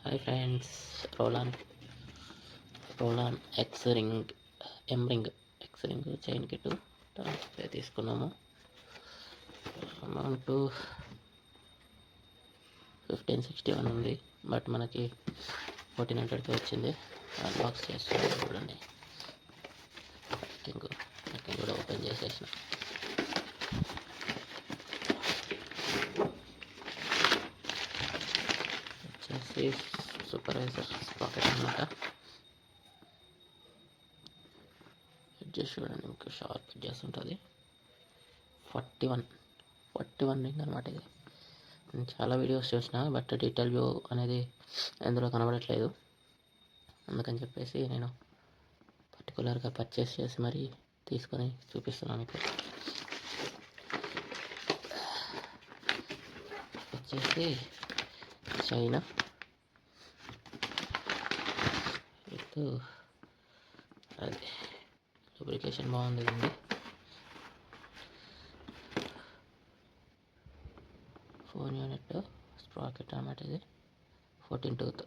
Hi friends, roll-on roll-on X ring X ring chain kit తీసుకున్నాము. Amount 1561 ఉంది, but మనకి 1400కి వచ్చింది. అన్బాక్స్ చేస్తున్నాను చూడండి. ప్యాకింగ్ కూడా ఓపెన్ చేసేసిన. వచ్చేసి సూపర్వైజర్ పాకెట్ అన్నమాట. ఎడ్జెస్ చూడండి, మీకు షార్ప్ ఎడ్జెస్ ఉంటుంది. 41 రింగ్ అనమాట. ఇది నేను చాలా వీడియోస్ చూసిన, బట్ డీటెయిల్ వ్యూ అనేది ఎందులో కనబడట్లేదు. అందుకని చెప్పేసి నేను పర్టికులర్గా పర్చేస్ చేసి మరీ తీసుకొని చూపిస్తున్నాను మీకు. వచ్చేసి చైనా విత్ అది లూబ్రికేషన్ బాగుంది. ఇది 4 యూనిట్ స్ప్రాకెట్ అన్నమాట. ఇది 14 టూత్,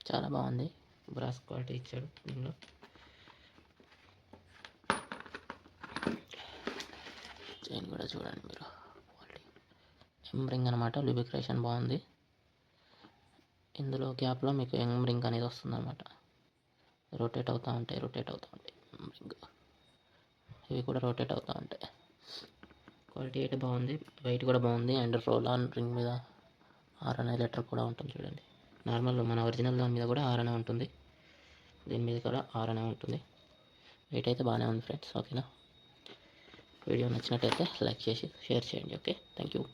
చాలా బాగుంది. బ్రాస్ క్వాలిటీ ఇచ్చాడు దీనిలో. చైన్ కూడా చూడండి మీరు, క్వాలిటీ రింగ్ అనమాట. లూబ్రికేషన్ బాగుంది. ఇందులో గ్యాప్లో మీకు రింగ్ అనేది వస్తుంది అనమాట. రొటేట్ అవుతూ ఉంటాయి రింగ్. ఇవి కూడా రొటేట్ అవుతూ ఉంటాయి. క్వాలిటీ అయితే బాగుంది, వెయిట్ కూడా బాగుంది. అండ్ రోలాన్ రింగ్ మీద ఆర్ అనే లెటర్ కూడా ఉంటుంది చూడండి. నార్మల్ మన ఒరిజినల్ దాని మీద కూడా ఆర్ అనే ఉంటుంది, దీని మీద కూడా ఆర్ అనే ఉంటుంది. వెయిట్ అయితే బాగానే ఉంది ఫ్రెండ్స్. ఓకేనా? వీడియో నచ్చినట్టయితే లైక్ చేసి షేర్ చేయండి. Okay, thank you.